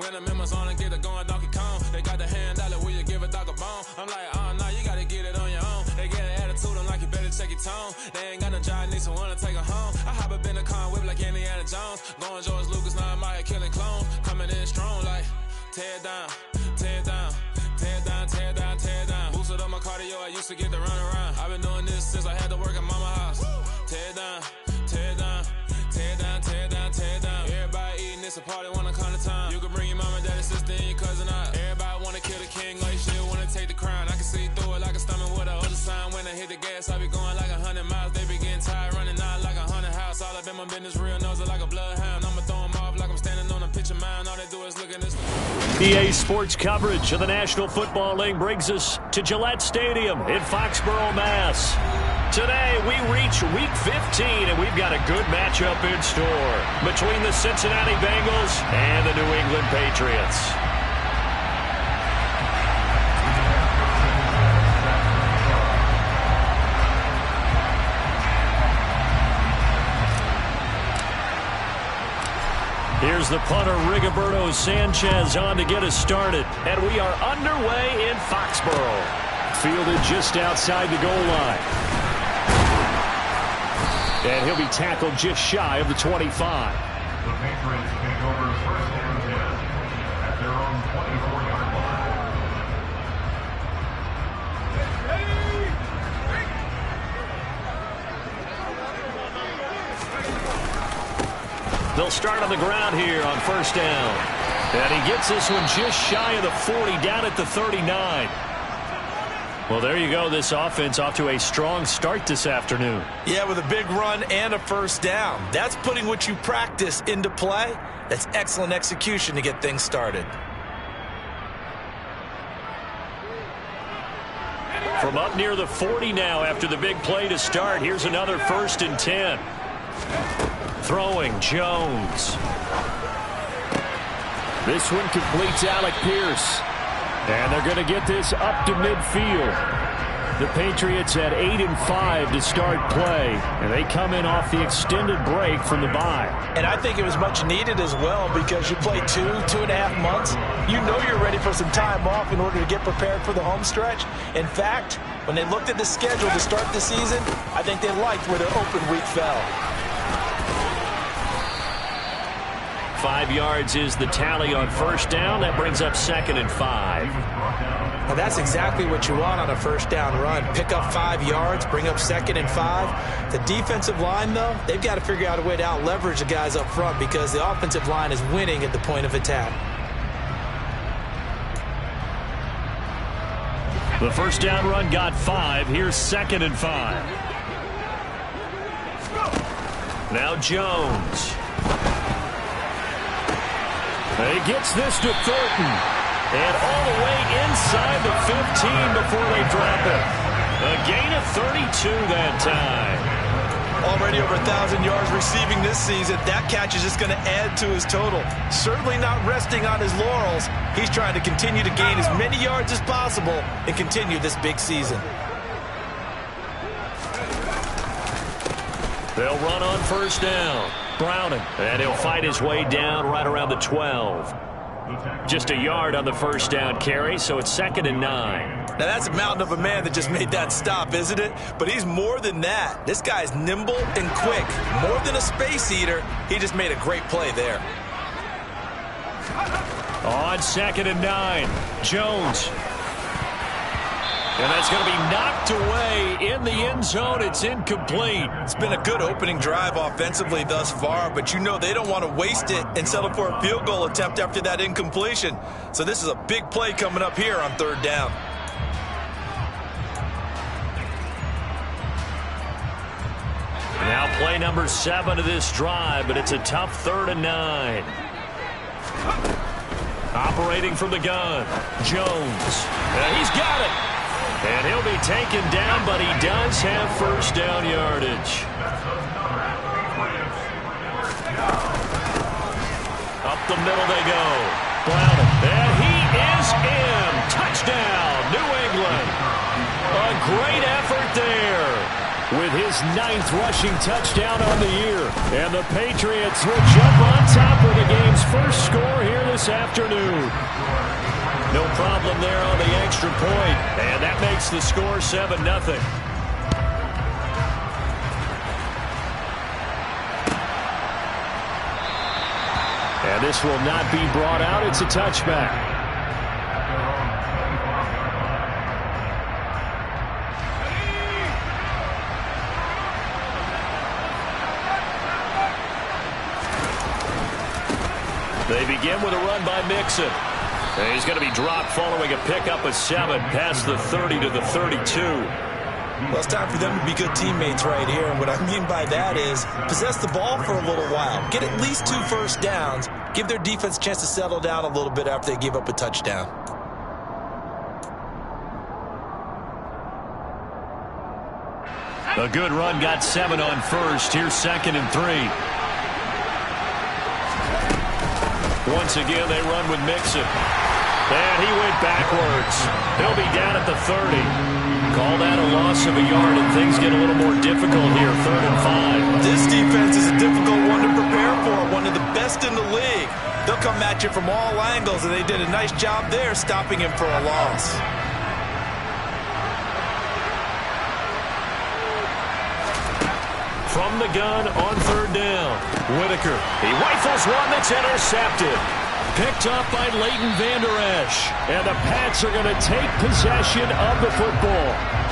When I'm in my zone and get it going Donkey Kong. They got the hand dollar, will you give a dog a bone? I'm like, oh, no, you gotta get it on your own. They get an attitude, I'm like, you better check your tone. They ain't got no job, need someone to take her home. I hop up in the car, whip like Indiana Jones. Going George Lucas, now I'm out here killing clones. Coming in strong like, tear it down, tear it down. Tear it down, tear it down, tear it down. Boosted up my cardio, I used to get to run around. I've been doing this since I had to work at mama house. Tear it down, tear it down, tear it down, tear it down, tear it down. Everybody eating, it's a party, wanna come to time. You can bring your mama, daddy, sister, and your cousin out. Everybody wanna kill the king, like shit, wanna take the crown. I can see through it like a stomach with a other sign. When I hit the gas, I be going like 100 miles. They be getting tired, running out like 100 house. All up in my business, real nose it like a bloodhound. I'ma throw 'em off like I'm standing on a pitcher mound. All they do is look at this. EA Sports coverage of the National Football League brings us to Gillette Stadium in Foxborough, Mass. Today, we reach Week 15, and we've got a good matchup in store between the Cincinnati Bengals and the New England Patriots. Here's the punter, Rigoberto Sanchez, on to get us started. And we are underway in Foxborough. Fielded just outside the goal line. And he'll be tackled just shy of the 25. The Patriots take over first and 10 at their own 24-yard line. They'll start on the ground here on first down. And he gets this one just shy of the 40, down at the 39. Well, there you go. This offense off to a strong start this afternoon. Yeah, with a big run and a first down. That's putting what you practice into play. That's excellent execution to get things started. From up near the 40 now after the big play to start. Here's another 1st and 10. Throwing, Jones. This one completes Alec Pierce. And they're going to get this up to midfield. The Patriots had 8-5 to start play, and they come in off the extended break from the bye. And I think it was much needed as well because you play 2.5 months. You know you're ready for some time off in order to get prepared for the home stretch. In fact, when they looked at the schedule to start the season, I think they liked where their open week fell. 5 yards is the tally on first down. That brings up 2nd and 5. Now that's exactly what you want on a first down run. Pick up 5 yards, bring up 2nd and 5. The defensive line, though, they've got to figure out a way to out-leverage the guys up front because the offensive line is winning at the point of attack. The first down run got 5. Here's 2nd and 5. Now Jones. He gets this to Thornton. And all the way inside the 15 before they drop it. A gain of 32 that time. Already over 1,000 yards receiving this season. That catch is just going to add to his total. Certainly not resting on his laurels. He's trying to continue to gain as many yards as possible and continue this big season. They'll run on first down. Browning. And he'll fight his way down right around the 12. Just a yard on the first down carry, so it's 2nd and 9. Now that's a mountain of a man that just made that stop, isn't it? But he's more than that. This guy's nimble and quick. More than a space eater, he just made a great play there. On 2nd and 9, Jones. And that's going to be knocked away in the end zone. It's incomplete. It's been a good opening drive offensively thus far, but you know they don't want to waste it and settle for a field goal attempt after that incompletion. So this is a big play coming up here on 3rd down. Now play number 7 of this drive, but it's a tough 3rd and 9. Operating from the gun, Jones. And he's got it. And he'll be taken down, but he does have first down yardage. Up the middle they go. Browning. And he is in. Touchdown, New England. A great effort there with his 9th rushing touchdown on the year. And the Patriots will jump on top of the game's first score here this afternoon. No problem there on the extra point. And that makes the score 7-0. And this will not be brought out. It's a touchback. They begin with a run by Mixon. And he's going to be dropped following a pickup of 7 past the 30 to the 32. Well, it's time for them to be good teammates right here. And what I mean by that is possess the ball for a little while. Get at least 2 first downs. Give their defense a chance to settle down a little bit after they give up a touchdown. A good run got 7 on first. Here's 2nd and 3. Once again, they run with Mixon. And he went backwards. He'll be down at the 30. Call that a loss of a yard, and things get a little more difficult here, 3rd and 5. This defense is a difficult one to prepare for, one of the best in the league. They'll come at you from all angles, and they did a nice job there stopping him for a loss. From the gun on 3rd down, Whitaker. He rifles one that's intercepted. Picked up by Leighton Vander Esch. And the Pats are going to take possession of the football.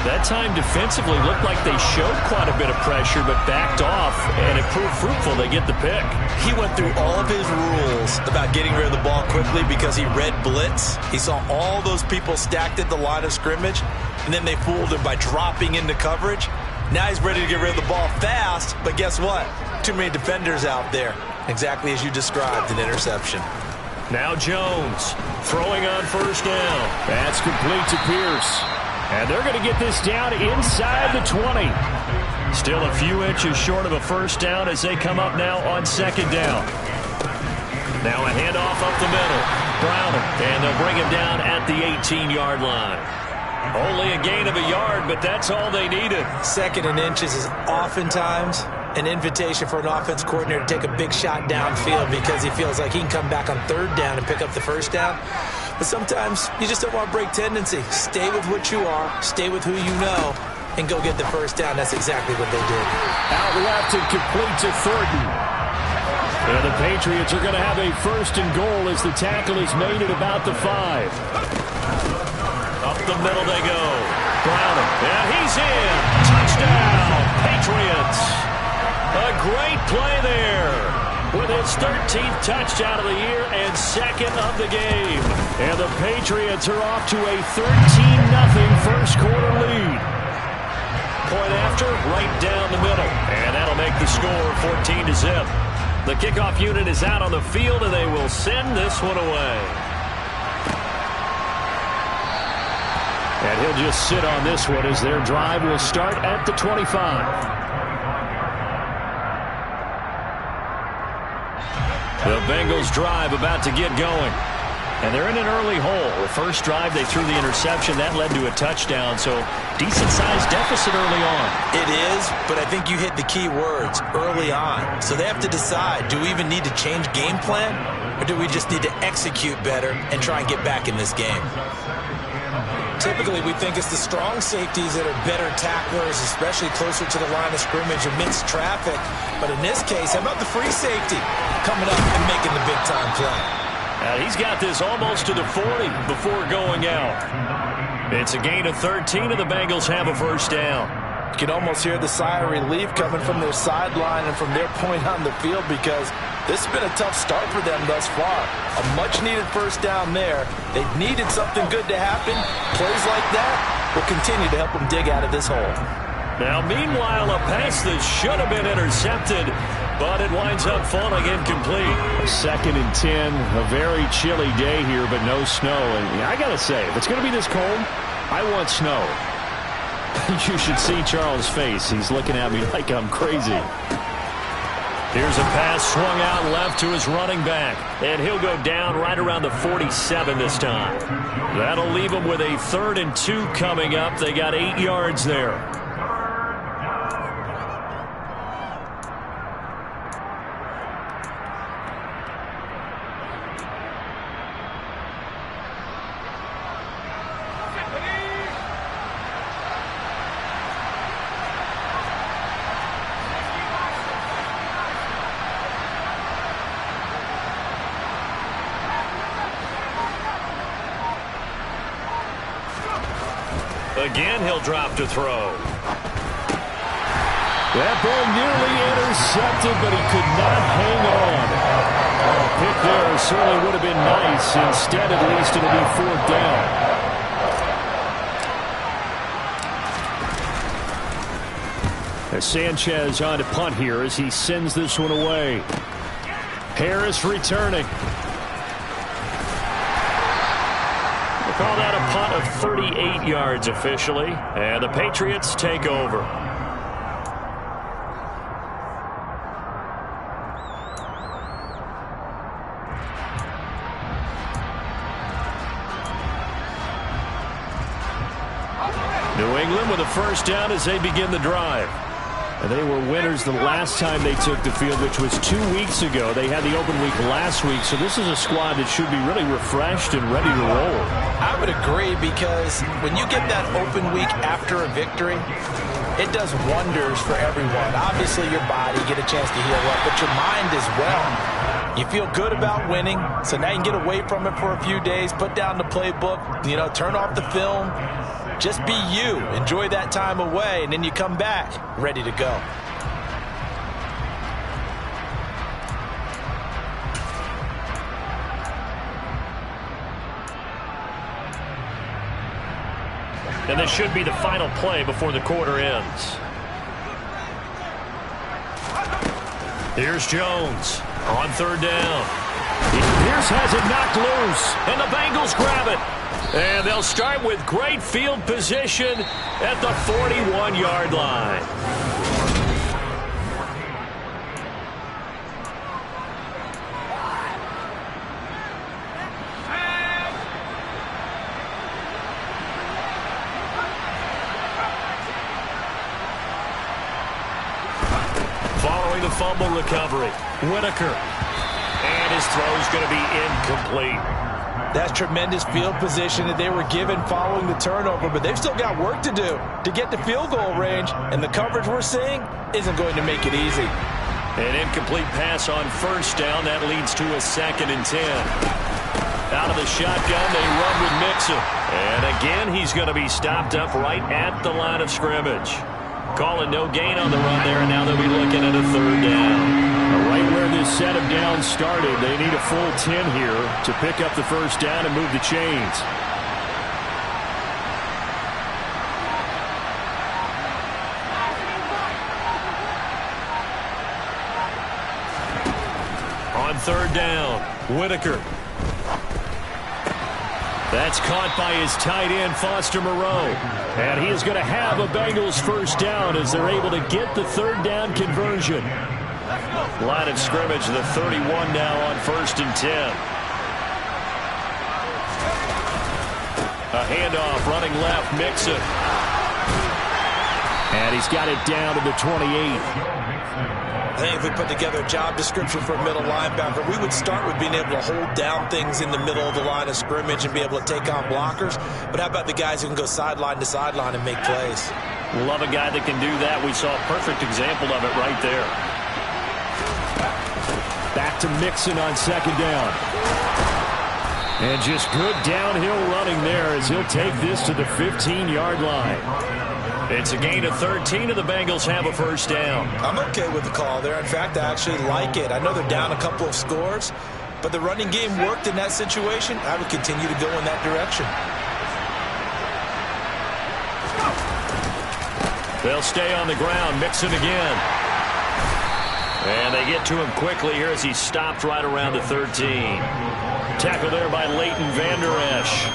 That time defensively looked like they showed quite a bit of pressure but backed off, and it proved fruitful. They get the pick. He went through all of his rules about getting rid of the ball quickly because he read blitz. He saw all those people stacked at the line of scrimmage, and then they fooled him by dropping into coverage. Now he's ready to get rid of the ball fast, but guess what? Too many defenders out there. Exactly as you described, an interception. Now Jones throwing on 1st down. That's complete to Pierce. And they're going to get this down inside the 20. Still a few inches short of a 1st down as they come up now on 2nd down. Now a handoff up the middle. Browner, and they'll bring him down at the 18-yard line. Only a gain of a yard, but that's all they needed. 2nd and inches is oftentimes an invitation for an offense coordinator to take a big shot downfield because he feels like he can come back on 3rd down and pick up the 1st down. But sometimes you just don't want to break tendency. Stay with what you are, stay with who you know, and go get the 1st down. That's exactly what they did. Out left and complete to Thornton. And the Patriots are going to have a 1st and goal as the tackle is made at about the 5. Up the middle they go. Browner. And he's in. Touchdown, Patriots. A great play there with his 13th touchdown of the year and 2nd of the game. And the Patriots are off to a 13-0 first quarter lead. Point after, right down the middle. And that'll make the score 14-0. The kickoff unit is out on the field, and they will send this one away. And he'll just sit on this one as their drive will start at the 25. The Bengals drive about to get going. And they're in an early hole. The first drive, they threw the interception. That led to a touchdown, so decent-sized deficit early on. It is, but I think you hit the key words, early on. So they have to decide, do we even need to change game plan, or do we just need to execute better and try and get back in this game? Typically, we think it's the strong safeties that are better tacklers, especially closer to the line of scrimmage amidst traffic. But in this case, how about the free safety coming up and making the big-time play? He's got this almost to the 40 before going out. It's a gain of 13, and the Bengals have a 1st down. You can almost hear the sigh of relief coming from their sideline and from their point on the field because this has been a tough start for them thus far. A much-needed 1st down there. They've needed something good to happen. Plays like that will continue to help them dig out of this hole. Now, meanwhile, a pass that should have been intercepted, but it winds up falling incomplete. 2nd and 10, a very chilly day here, but no snow. And I got to say, if it's going to be this cold, I want snow. You should see Charles' face. He's looking at me like I'm crazy. Here's a pass swung out left to his running back, and he'll go down right around the 47 this time. That'll leave him with a 3rd and 2 coming up. They got 8 yards there. Again, he'll drop to throw. That ball nearly intercepted, but he could not hang on. A pick there certainly would have been nice. Instead, at least, it'll be 4th down. As Sanchez on to punt here as he sends this one away. Harris returning. We'll call that a punt of 38 yards officially, and the Patriots take over. New England with a first down as they begin the drive. And they were winners the last time they took the field, which was 2 weeks ago. They had the open week last week, so this is a squad that should be really refreshed and ready to roll. I would agree, because when you get that open week after a victory, it does wonders for everyone. Obviously, your body, get a chance to heal up, but your mind as well. You feel good about winning, so now you can get away from it for a few days, put down the playbook, turn off the film. Just be you. Enjoy that time away, and then you come back ready to go. And this should be the final play before the quarter ends. Here's Jones on 3rd down. Pierce has it knocked loose. And the Bengals grab it. And they'll start with great field position at the 41-yard line. Following the fumble recovery, Whitaker. And his throw's going to be incomplete. That's tremendous field position that they were given following the turnover, but they've still got work to do to get to field goal range, and the coverage we're seeing isn't going to make it easy. An incomplete pass on 1st down. That leads to a 2nd and 10. Out of the shotgun, they run with Mixon. And again, he's going to be stopped up right at the line of scrimmage. Calling no gain on the run there, and now they'll be looking at a 3rd down. Right where this set of downs started, they need a full 10 here to pick up the first down and move the chains. On 3rd down, Whitaker. That's caught by his tight end, Foster Moreau. And he is going to have a Bengals first down as they're able to get the 3rd down conversion. Line of scrimmage, the 31 now on 1st and 10. A handoff, running left, Mixon. And he's got it down to the 28. I think if we put together a job description for a middle linebacker, we would start with being able to hold down things in the middle of the line of scrimmage and be able to take on blockers. But how about the guys who can go sideline to sideline and make plays? Love a guy that can do that. We saw a perfect example of it right there. Back to Mixon on 2nd down. And just good downhill running there as he'll take this to the 15-yard line. It's a gain of 13, and the Bengals have a first down. I'm okay with the call there. In fact, I actually like it. I know they're down a couple of scores, but the running game worked in that situation. I would continue to go in that direction. They'll stay on the ground. Mixon again. And they get to him quickly here as he stopped right around the 13. Tackle there by Leighton Vander Esch.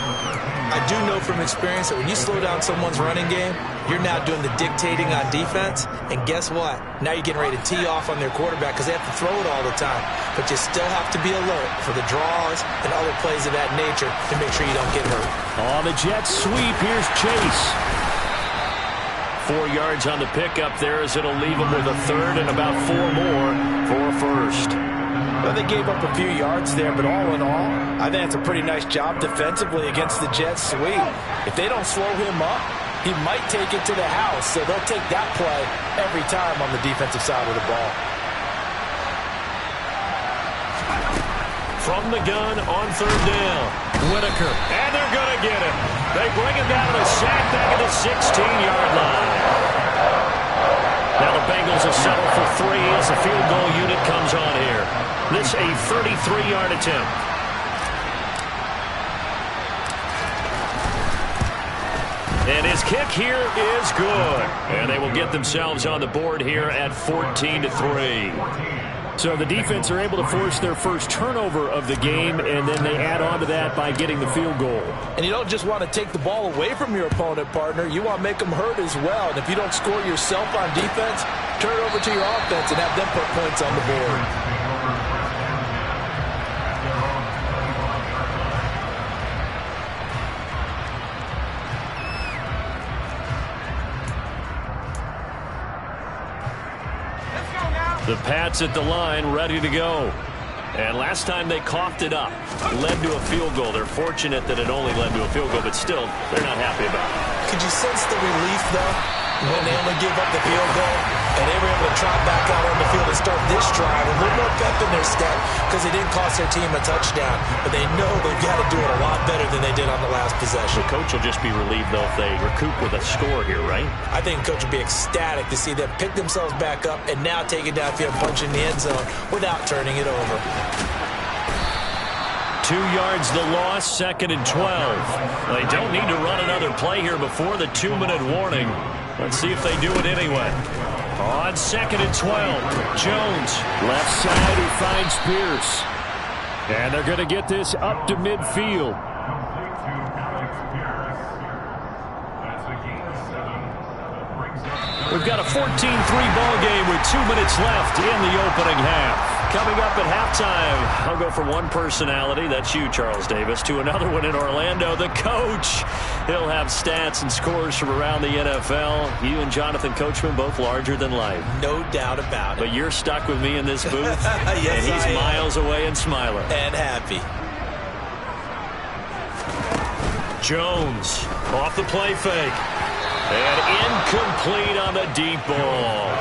I do know from experience that when you slow down someone's running game, you're now doing the dictating on defense. And guess what? Now you're getting ready to tee off on their quarterback because they have to throw it all the time. But you still have to be alert for the draws and other plays of that nature to make sure you don't get hurt. On the jet sweep, here's Chase. 4 yards on the pickup there as it'll leave him with a 3rd and about 4 more for a first. Well, they gave up a few yards there, but all in all, I think it's a pretty nice job defensively against the jet sweep. If they don't slow him up, he might take it to the house, so they'll take that play every time on the defensive side of the ball. from the gun on third down. Whitaker, and they're going to get it. They bring him down to the sack back at the 16-yard line. Now the Bengals will settle for 3 as the field goal unit comes on here. This a 33-yard attempt. And his kick here is good. And they will get themselves on the board here at 14-3. So the defense are able to force their first turnover of the game, and then they add on to that by getting the field goal. And you don't just want to take the ball away from your opponent, partner. You want to make them hurt as well. And if you don't score yourself on defense, turn it over to your offense and have them put points on the board. The Pats at the line, ready to go. And last time they coughed it up, led to a field goal. They're fortunate that it only led to a field goal, but still, they're not happy about it. Could you sense the relief, though, when they only gave up the field goal and they were able to trot back out on the field and start this drive with a little more pep in their step because it didn't cost their team a touchdown, but they know they've got to do it a lot better than they did on the last possession. The coach will just be relieved, though, if they recoup with a score here, right? I think the coach will be ecstatic to see them pick themselves back up and now take it downfield, punch in the end zone without turning it over. 2 yards the loss, 2nd and 12. They don't need to run another play here before the 2-minute warning. Let's see if they do it anyway. On 2nd and 12, Jones, left side, he finds Pierce. And they're going to get this up to midfield. Complete to Alex Pierce. That's a gain of 7. Brings up We've got a 14-3 ball game with 2 minutes left in the opening half. Coming up at halftime, I'll go from one personality, that's you, Charles Davis, to another one in Orlando, the coach. He'll have stats and scores from around the NFL. You and Jonathan Coachman, both larger than life. No doubt about it. But you're stuck with me in this booth, yes, and he's miles away and smiling. And happy. Jones off the play fake. And incomplete on the deep ball.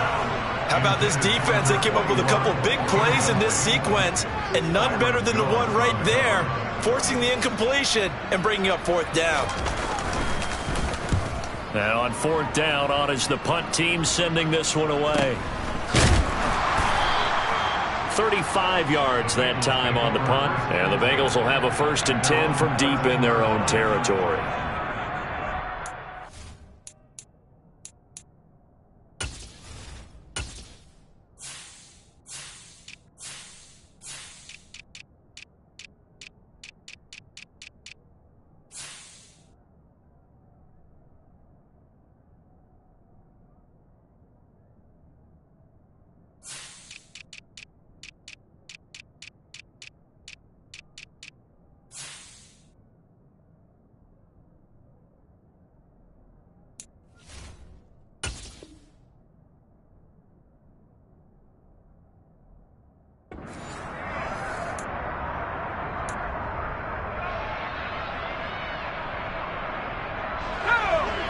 How about this defense? They came up with a couple big plays in this sequence, and none better than the one right there, forcing the incompletion and bringing up 4th down. Now on 4th down, on is the punt team sending this one away. 35 yards that time on the punt, and the Bengals will have a 1st and 10 from deep in their own territory.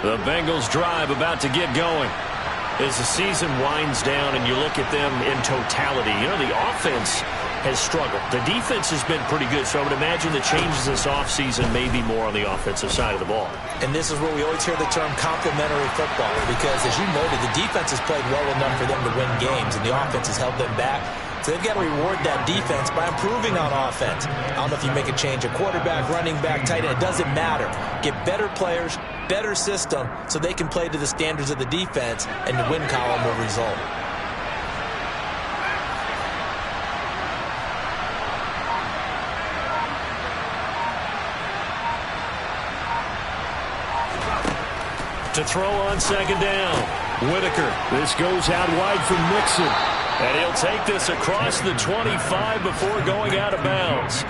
The Bengals drive about to get going. As the season winds down and you look at them in totality, you know, the offense has struggled. The defense has been pretty good, so I would imagine the changes this offseason may be more on the offensive side of the ball. And this is where we always hear the term complementary football, because as you noted, the defense has played well enough for them to win games, and the offense has held them back. So they've got to reward that defense by improving on offense. I don't know if you make a change, a quarterback, running back, tight end, it doesn't matter. Get better players, better system, so they can play to the standards of the defense, and the win column will result. To throw on 2nd down, Whitaker. This goes out wide from Mixon. And he'll take this across the 25 before going out of bounds.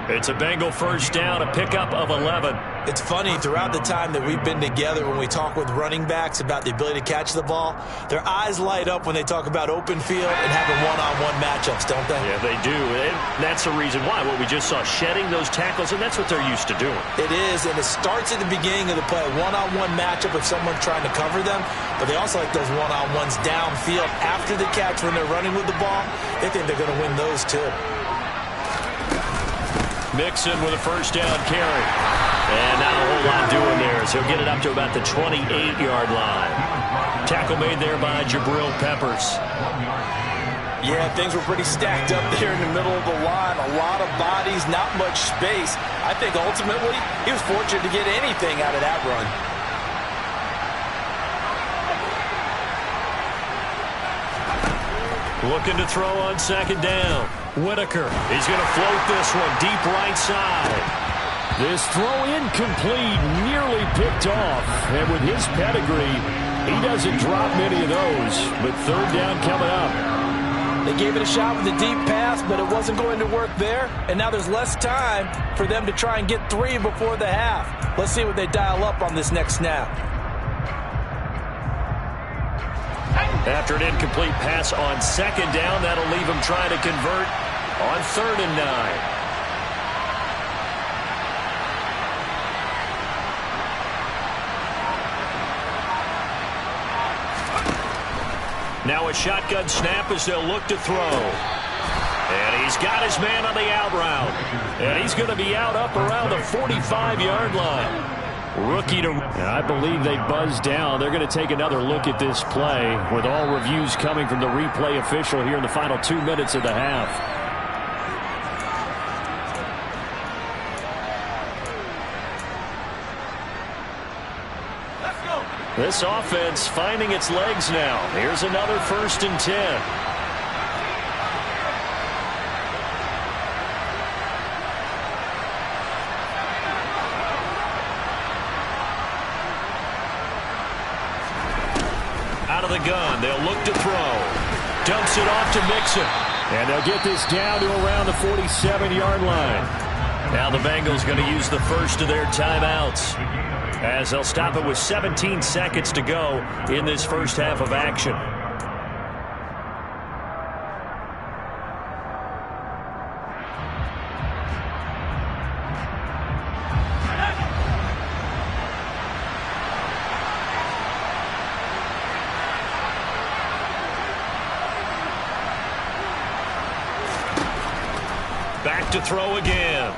It's a Bengal 1st down, a pickup of 11. It's funny, throughout the time that we've been together, when we talk with running backs about the ability to catch the ball, their eyes light up when they talk about open field and having one-on-one matchups, don't they? Yeah, they do. And that's the reason why. What we just saw, shedding those tackles, and that's what they're used to doing. It is, and it starts at the beginning of the play, a one-on-one matchup if someone's trying to cover them, but they also like those one-on-ones downfield after the catch when they're running with the ball. They think they're going to win those too. Mixon with a first down carry. And not a whole lot doing there, so he'll get it up to about the 28-yard line. Tackle made there by Jabril Peppers. Yeah, things were pretty stacked up there in the middle of the line. A lot of bodies, not much space. I think ultimately he was fortunate to get anything out of that run. Looking to throw on second down. Whitaker. He's going to float this one deep right side. This throw incomplete, nearly picked off. And with his pedigree, he doesn't drop many of those. But third down coming up. They gave it a shot with the deep pass, but it wasn't going to work there. And now there's less time for them to try and get 3 before the half. Let's see what they dial up on this next snap. After an incomplete pass on second down, that'll leave him trying to convert on 3rd and 9. Now a shotgun snap as they'll look to throw. And he's got his man on the out route. And he's going to be out up around the 45-yard line. Rookie to... I believe they buzzed down. They're going to take another look at this play with all reviews coming from the replay official here in the final 2 minutes of the half. This offense finding its legs now. Here's another 1st and 10. Out of the gun, they'll look to throw. Dumps it off to Mixon. And they'll get this down to around the 47-yard line. Now the Bengals going to use the first of their timeouts, as they'll stop it with 17 seconds to go in this first half of action. Back to throw again.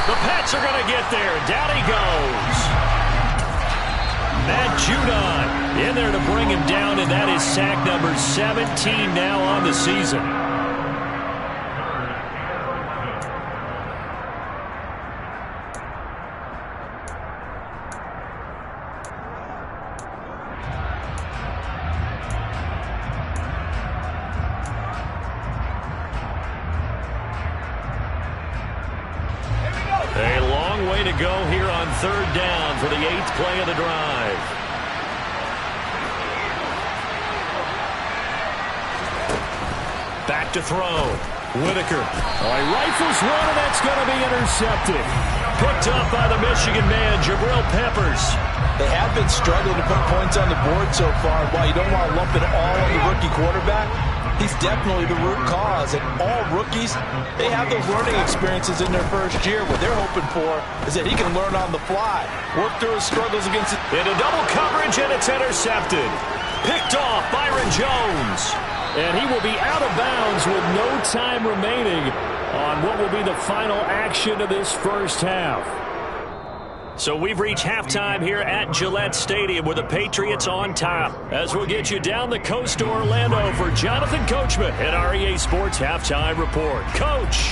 The Pats are going to get there. Down he goes. Matt Judon in there to bring him down, and that is sack number 17 now on the season. A long way to go here on 3rd down for the 8th play of the drive. Back to throw. Whitaker. Oh, he rifles one, and that's going to be intercepted. Picked up by the Michigan man, Jabril Peppers. They have been struggling to put points on the board so far. While you don't want to lump it all on the rookie quarterback, he's definitely the root cause. And all rookies, they have those learning experiences in their first year. What they're hoping for is that he can learn on the fly, work through his struggles against it. Into double coverage, and it's intercepted. Picked off Byron Jones. And he will be out of bounds with no time remaining on what will be the final action of this first half. So we've reached halftime here at Gillette Stadium with the Patriots on top. As we'll get you down the coast to Orlando for Jonathan Coachman at REA Sports Halftime Report. Coach.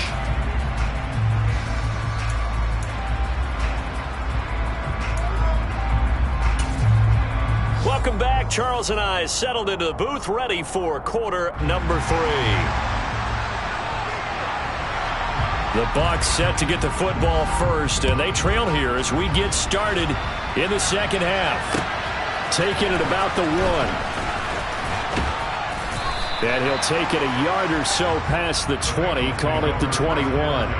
Welcome back. Charles and I settled into the booth, ready for quarter number 3. The Bucs set to get the football first, and they trail here as we get started in the second half. Taking it about the 1. And he'll take it a yard or so past the 20, call it the 21.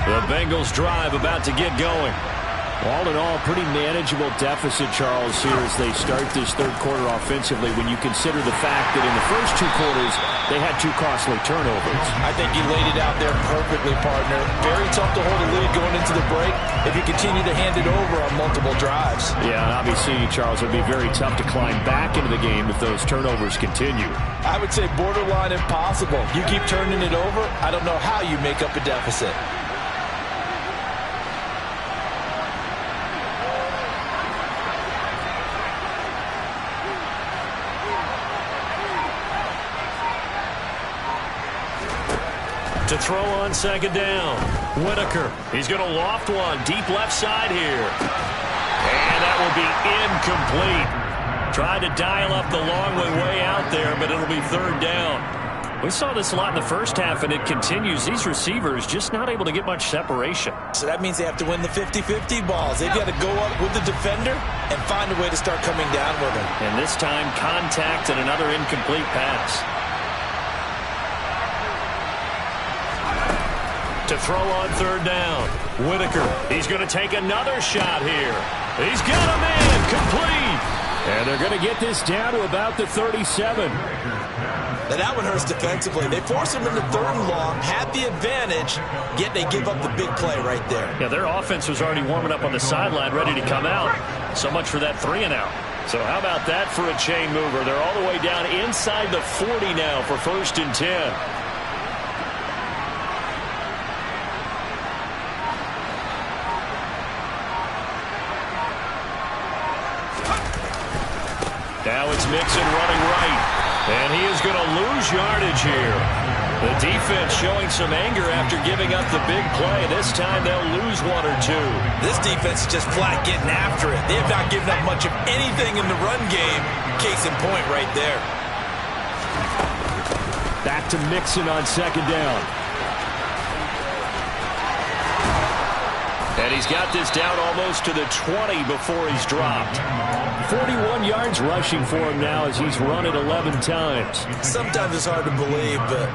The Bengals drive about to get going. All in all, pretty manageable deficit, Charles, here as they start this third quarter offensively when you consider the fact that in the first two quarters, they had two costly turnovers. I think you laid it out there perfectly, partner. Very tough to hold a lead going into the break if you continue to hand it over on multiple drives. Yeah, and obviously, Charles, it would be very tough to climb back into the game if those turnovers continue. I would say borderline impossible. You keep turning it over, I don't know how you make up a deficit. To throw on second down, Whitaker. He's going to loft one deep left side here. And that will be incomplete. Tried to dial up the long way out there, but it'll be third down. We saw this a lot in the first half, and it continues. These receivers just not able to get much separation. So that means they have to win the 50-50 balls. They've got to go up with the defender and find a way to start coming down with him. And this time, contact and another incomplete pass. To throw on third down, Whitaker. He's going to take another shot here. He's got him in, complete. And they're going to get this down to about the 37. Now that one hurts defensively. They force him into third and long, had the advantage, yet they give up the big play right there. Yeah, their offense was already warming up on the sideline, ready to come out. So much for that 3-and-out. So how about that for a chain mover? They're all the way down inside the 40 now for 1st and 10. Now it's Mixon running right, and he is going to lose yardage here. The defense showing some anger after giving up the big play. This time they'll lose one or two. This defense is just flat getting after it. They have not given up much of anything in the run game. Case in point right there. Back to Mixon on second down. And he's got this down almost to the 20 before he's dropped. 41 yards rushing for him now as he's run it 11 times. Sometimes it's hard to believe, but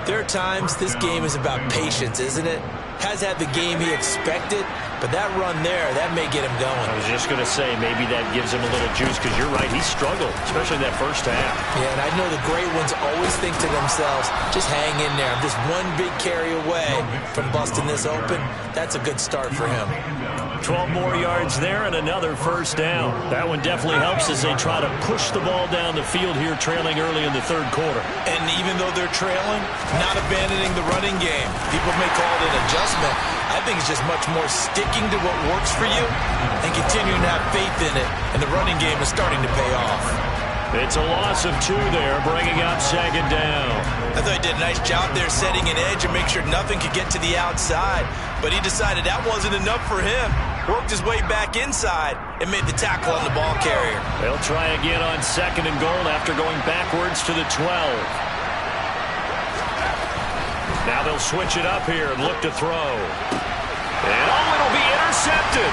there are times this game is about patience, isn't it? Has had the game he expected, but that run there, that may get him going. I was just going to say, maybe that gives him a little juice, because you're right, he struggled, especially in that first half. Yeah, and I know the great ones always think to themselves, just hang in there. I'm just one big carry away from busting this open. That's a good start for him. 12 more yards there and another first down. That one definitely helps as they try to push the ball down the field here, trailing early in the third quarter. And even though they're trailing, not abandoning the running game. People may call it an adjustment. I think it's just much more sticking to what works for you and continuing to have faith in it. And the running game is starting to pay off. It's a loss of 2 there, bringing up second down. I thought he did a nice job there setting an edge and make sure nothing could get to the outside. But he decided that wasn't enough for him. Worked his way back inside and made the tackle on the ball carrier. They'll try again on second and goal after going backwards to the 12. Now they'll switch it up here and look to throw. And it'll be intercepted.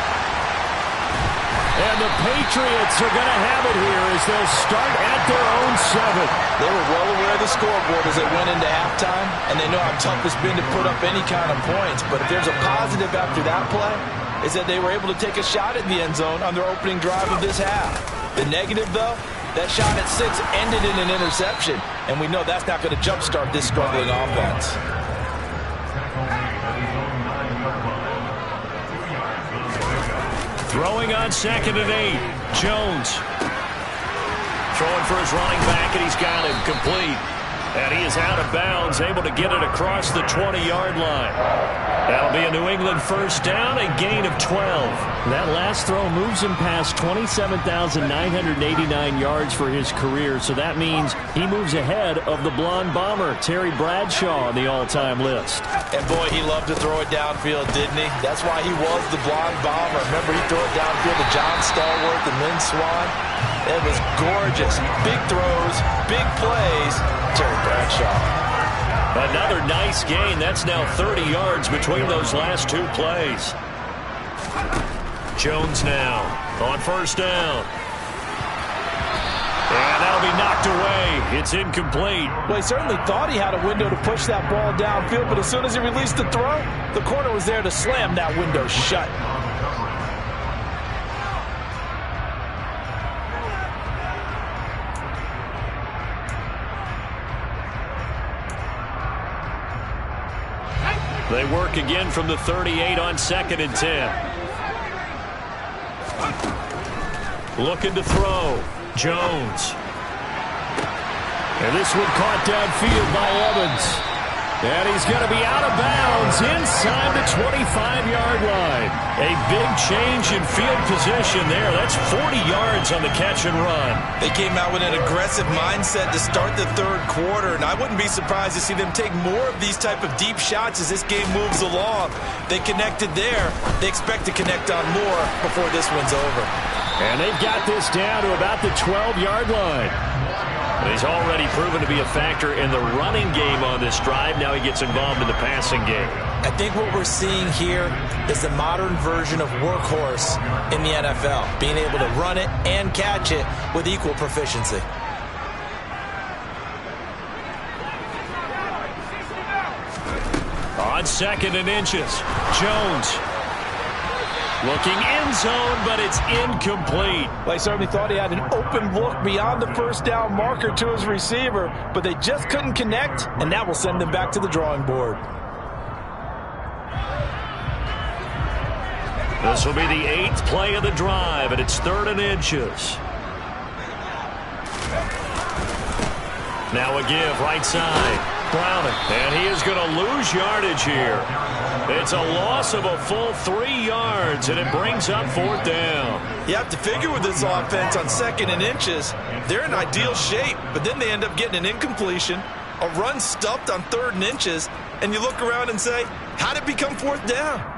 And the Patriots are going to have it here as they'll start at their own 7. They were well aware of the scoreboard as they went into halftime, and they know how tough it's been to put up any kind of points. But if there's a positive after that play, is that they were able to take a shot at the end zone on their opening drive of this half. The negative, though, that shot at 6 ended in an interception, and we know that's not going to jumpstart this struggling offense. Throwing on second and 8. Jones. Throwing for his running back, and he's got him complete. And he is out of bounds, able to get it across the 20-yard line. That'll be a New England first down, a gain of 12. That last throw moves him past 27,989 yards for his career, so that means he moves ahead of the blonde bomber, Terry Bradshaw, on the all-time list. And boy, he loved to throw it downfield, didn't he? That's why he was the blonde bomber. Remember, he threw it downfield to John Stallworth and Lynn Swann? It was gorgeous. Big throws, big plays. Terry Bradshaw. Another nice gain. That's now 30 yards between those last 2 plays. Jones now on first down. And that'll be knocked away. It's incomplete. Well, he certainly thought he had a window to push that ball downfield, but as soon as he released the throw, the corner was there to slam that window shut. They work again from the 38 on 2nd and 10. Looking to throw. Jones. And this one caught downfield by Evans. And he's going to be out of bounds inside the 25-yard line. A big change in field position there. That's 40 yards on the catch and run. They came out with an aggressive mindset to start the third quarter, and I wouldn't be surprised to see them take more of these type of deep shots as this game moves along. They connected there. They expect to connect on more before this one's over. And they've got this down to about the 12-yard line. He's already proven to be a factor in the running game on this drive. Now he gets involved in the passing game. I think what we're seeing here is the modern version of workhorse in the NFL, being able to run it and catch it with equal proficiency. On 2nd and inches, Jones. Looking end zone, but it's incomplete. They certainly thought he had an open look beyond the first down marker to his receiver, but they just couldn't connect, and that will send them back to the drawing board. This will be the 8th play of the drive, and it's 3rd and inches. Now a give, right side. Browning, and he is going to lose yardage here. It's a loss of a full 3 yards, and it brings up 4th down. You have to figure with this offense on 2nd and inches, they're in ideal shape, but then they end up getting an incompletion, a run stuffed on 3rd and inches, and you look around and say, how did it become 4th down?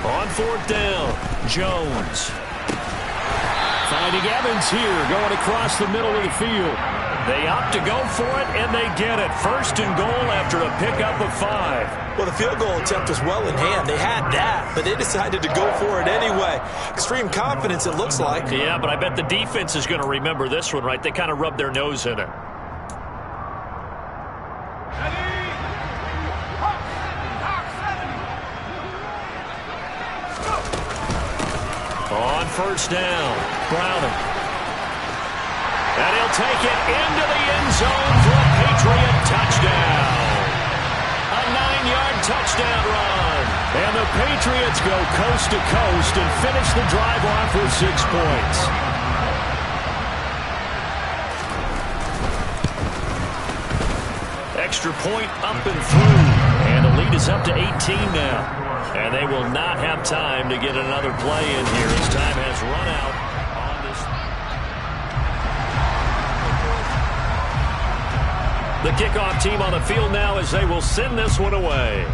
On 4th down, Jones. Finding Evans here, going across the middle of the field. They opt to go for it, and they get it. 1st and goal after a pickup of 5. Well, the field goal attempt was well in hand. They had that, but they decided to go for it anyway. Extreme confidence, it looks like. Yeah, but I bet the defense is going to remember this one, right? They kind of rubbed their nose in it. On 1st down, Browning. And he'll take it into the end zone for a Patriot touchdown. A 9-yard touchdown run. And the Patriots go coast to coast and finish the drive off with 6 points. Extra point up and through. And the lead is up to 18 now. And they will not have time to get another play in here as time has run out on this. The kickoff team on the field now as they will send this one away.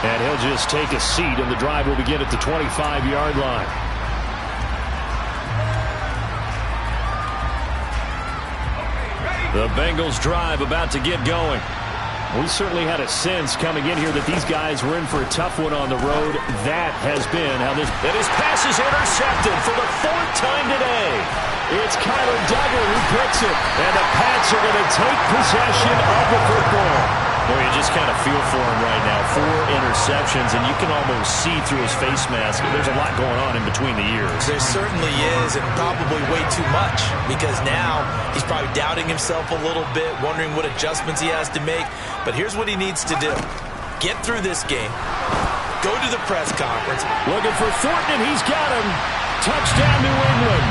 And he'll just take a seat, and the drive will begin at the 25-yard line. The Bengals drive about to get going. We certainly had a sense coming in here that these guys were in for a tough one on the road. That has been how this... And his pass is intercepted for the 4th time today. It's Kyler Duggar who picks it. And the Pats are going to take possession of the football. Boy, you just kind of feel for him right now. 4 interceptions, and you can almost see through his face mask. There's a lot going on in between the ears. There certainly is, and probably way too much, because now he's probably doubting himself a little bit, wondering what adjustments he has to make. But here's what he needs to do. Get through this game. Go to the press conference. Looking for Thornton, and he's got him. Touchdown, New England.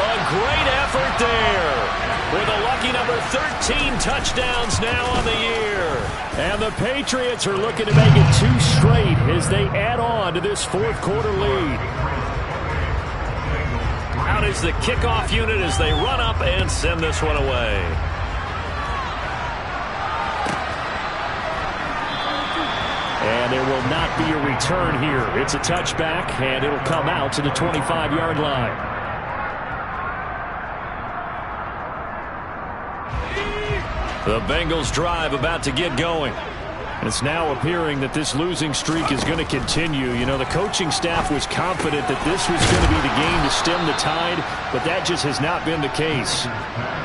A great effort there. With a lucky number 13 touchdowns now on the year. And the Patriots are looking to make it 2 straight as they add on to this 4th quarter lead. Out is the kickoff unit as they run up and send this one away. And there will not be a return here. It's a touchback, and it'll come out to the 25-yard line. The Bengals drive about to get going. It's now appearing that this losing streak is going to continue. You know, the coaching staff was confident that this was going to be the game to stem the tide, but that just has not been the case.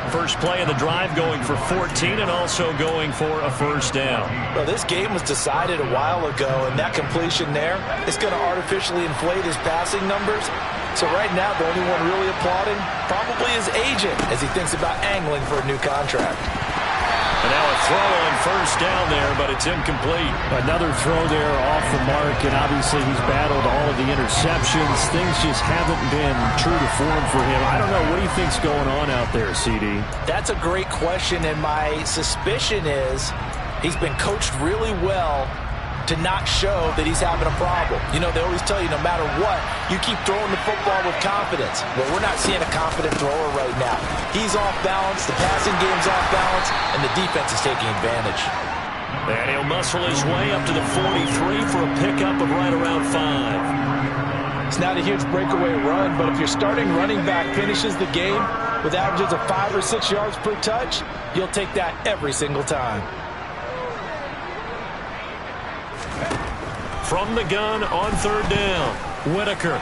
First play of the drive going for 14 and also going for a first down. Well, this game was decided a while ago, and that completion there is going to artificially inflate his passing numbers. So right now, the only one really applauding probably his agent as he thinks about angling for a new contract. And now a throw on first down there, but it's incomplete. Another throw there off the mark, and obviously he's battled all of the interceptions. Things just haven't been true to form for him. I don't know. What do you think's going on out there, CD? That's a great question, and my suspicion is he's been coached really well to not show that he's having a problem. You know, they always tell you no matter what, you keep throwing the football with confidence. Well, we're not seeing a confident thrower right now. He's off balance, the passing game's off balance, and the defense is taking advantage. And he'll muscle his way up to the 43 for a pickup of right around 5. It's not a huge breakaway run, but if your starting running back finishes the game with averages of 5 or 6 yards per touch, you'll take that every single time. From the gun on third down, Whitaker.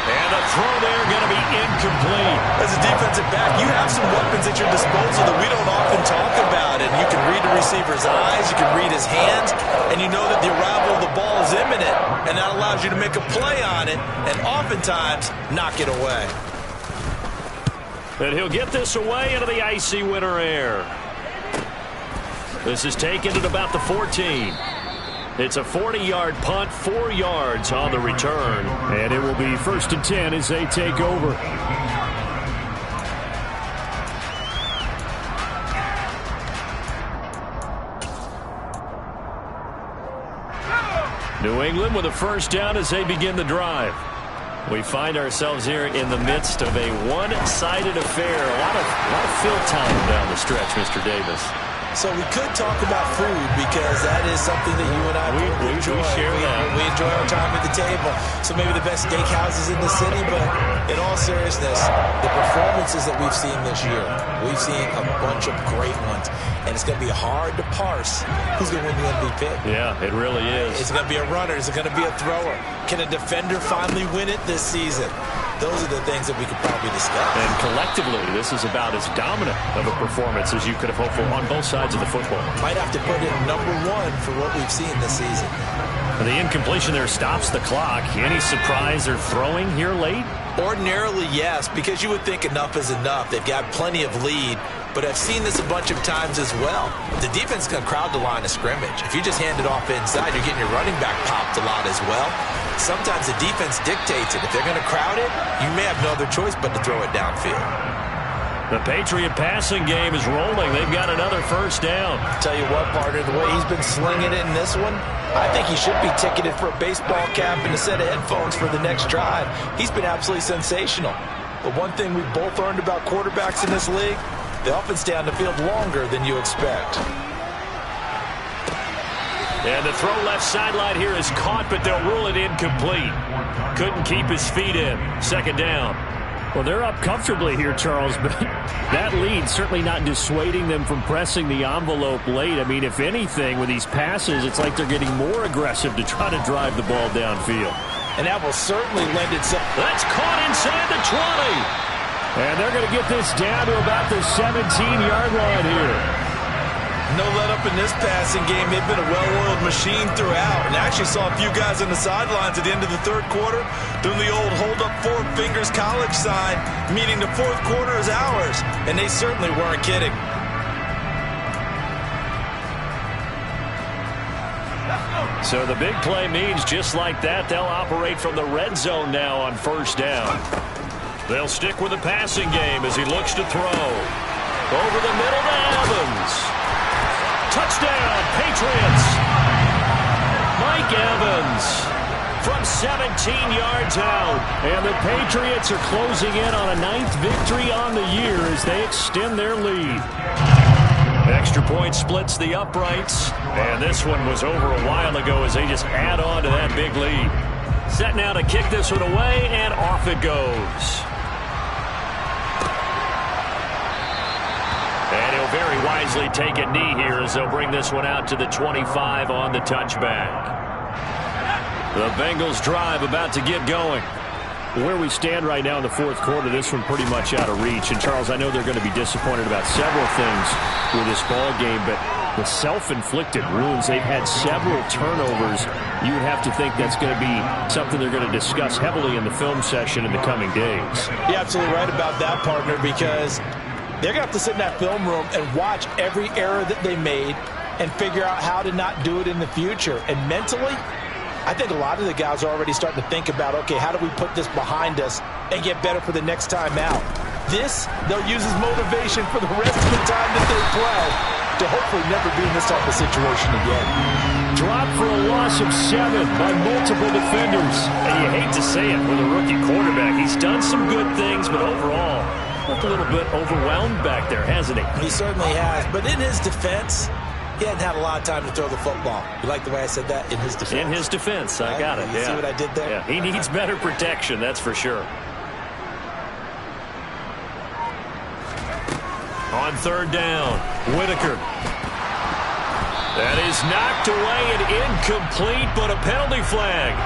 And a throw there going to be incomplete. As a defensive back, you have some weapons at your disposal that we don't often talk about. And you can read the receiver's eyes, you can read his hands, and you know that the arrival of the ball is imminent. And that allows you to make a play on it and oftentimes knock it away. And he'll get this away into the icy winter air. This is taken at about the 14. It's a 40-yard punt, 4 yards on the return. And it will be 1st and 10 as they take over. New England with a first down as they begin the drive. We find ourselves here in the midst of a one-sided affair. A lot of fill time down the stretch, Mr. Davis. So we could talk about food because that is something that you and I enjoy. We share that. We enjoy our time at the table. So maybe the best steakhouses in the city, but in all seriousness, the performances that we've seen this year, we've seen a bunch of great ones. And it's going to be hard to parse who's going to win the MVP. Yeah, it really is. Is it going to be a runner? Is it going to be a thrower? Can a defender finally win it this season? Those are the things that we could probably discuss. And collectively, this is about as dominant of a performance as you could have hoped for on both sides of the football. Might have to put in #1 for what we've seen this season. And the incompletion there stops the clock. Any surprise they're throwing here late? Ordinarily, yes, because you would think enough is enough. They've got plenty of lead, but I've seen this a bunch of times as well. The defense can crowd the line of scrimmage. If you just hand it off inside, you're getting your running back popped a lot as well. Sometimes the defense dictates it. If they're going to crowd it, you may have no other choice but to throw it downfield. The Patriot passing game is rolling. They've got another first down. Tell you what, partner, the way he's been slinging it in this one, I think he should be ticketed for a baseball cap and a set of headphones for the next drive. He's been absolutely sensational. But one thing we've both learned about quarterbacks in this league, they often stay on the field longer than you expect. And the throw left sideline here is caught, but they'll rule it incomplete. Couldn't keep his feet in. Second down. Well, they're up comfortably here, Charles, but that lead certainly not dissuading them from pressing the envelope late. I mean, if anything, with these passes, it's like they're getting more aggressive to try to drive the ball downfield. And that will certainly lend itself. That's caught inside the 20. And they're going to get this down to about the 17-yard line here. No let up in this passing game. They've been a well-oiled machine throughout. And I actually saw a few guys on the sidelines at the end of the third quarter doing the old hold up 4 fingers college sign, meaning the fourth quarter is ours. And they certainly weren't kidding. So the big play means just like that, they'll operate from the red zone now on first down. They'll stick with the passing game as he looks to throw. Over the middle to Evans. Touchdown, Patriots. Mike Evans from 17 yards out. And the Patriots are closing in on a 9th victory on the year as they extend their lead. Extra point splits the uprights. And this one was over a while ago as they just add on to that big lead. Set now to kick this one away, and off it goes. And he'll very wisely take a knee here as they'll bring this one out to the 25 on the touchback. The Bengals drive about to get going. Where we stand right now in the fourth quarter, this one pretty much out of reach. And, Charles, I know they're going to be disappointed about several things with this ball game, but the self-inflicted wounds, they've had several turnovers. You would have to think that's going to be something they're going to discuss heavily in the film session in the coming days. You're absolutely right about that, partner, because they're going to have to sit in that film room and watch every error that they made and figure out how to not do it in the future. And mentally, I think a lot of the guys are already starting to think about, okay, how do we put this behind us and get better for the next time out? This, they'll use as motivation for the rest of the time that they play to hopefully never be in this type of situation again. Drop for a loss of 7 by multiple defenders. And you hate to say it with a rookie quarterback. He's done some good things, but overall, looked a little bit overwhelmed back there, hasn't he? He certainly has. But in his defense, he hadn't had a lot of time to throw the football. You like the way I said that? In his defense. In his defense. I got it. You see what I did there? Yeah. He needs better protection, that's for sure. On third down, Whitaker. That is knocked away and incomplete, but a penalty flag.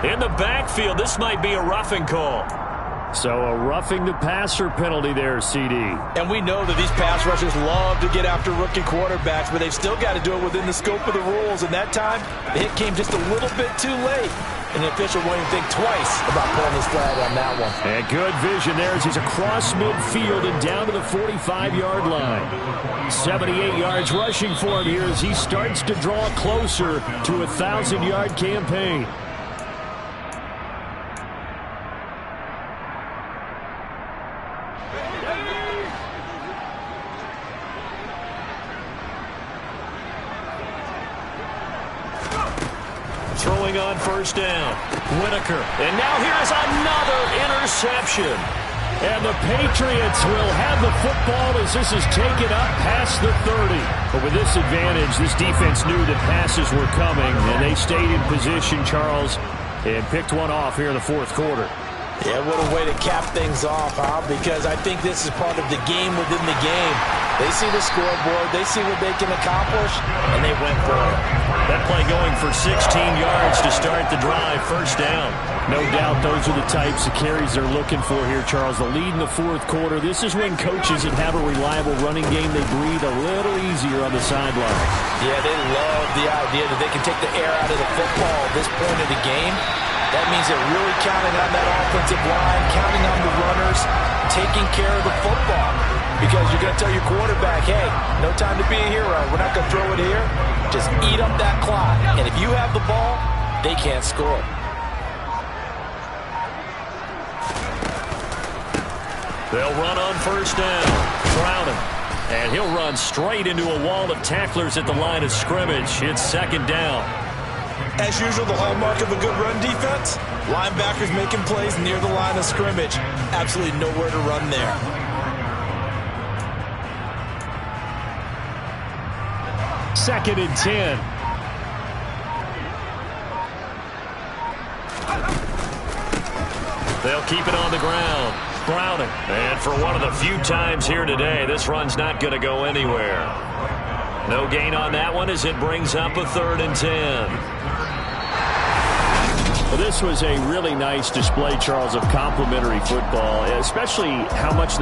In the backfield, this might be a roughing call. So a roughing the passer penalty there, CD. And we know that these pass rushers love to get after rookie quarterbacks, but they've still got to do it within the scope of the rules. And that time, the hit came just a little bit too late. And the official won't even think twice about pulling his flag on that one. And good vision there as he's across midfield and down to the 45-yard line. 78 yards rushing for him here as he starts to draw closer to a 1,000-yard campaign. Throwing on first down, Whitaker. And now here's another interception. And the Patriots will have the football as this is taken up past the 30. But with this advantage, this defense knew that passes were coming, and they stayed in position, Charles, and picked one off here in the fourth quarter. Yeah, what a way to cap things off, huh? Because I think this is part of the game within the game. They see the scoreboard, they see what they can accomplish, and they went for it. That play going for 16 yards to start the drive, first down. No doubt those are the types of carries they're looking for here, Charles. The lead in the fourth quarter. This is when coaches that have a reliable running game, they breathe a little easier on the sideline. Yeah, they love the idea that they can take the air out of the football at this point of the game. That means they're really counting on that offensive line, counting on the runners, taking care of the football. Because you're going to tell your quarterback, hey, no time to be a hero. We're not going to throw it here. Just eat up that clock. And if you have the ball, they can't score. They'll run on first down. Browning. And he'll run straight into a wall of tacklers at the line of scrimmage. It's second down. As usual, the hallmark of a good run defense, linebackers making plays near the line of scrimmage. Absolutely nowhere to run there. Second and 10. They'll keep it on the ground. Browning. And for one of the few times here today, this run's not going to go anywhere. No gain on that one as it brings up a third and 10. Well, this was a really nice display, Charles, of complimentary football, especially how much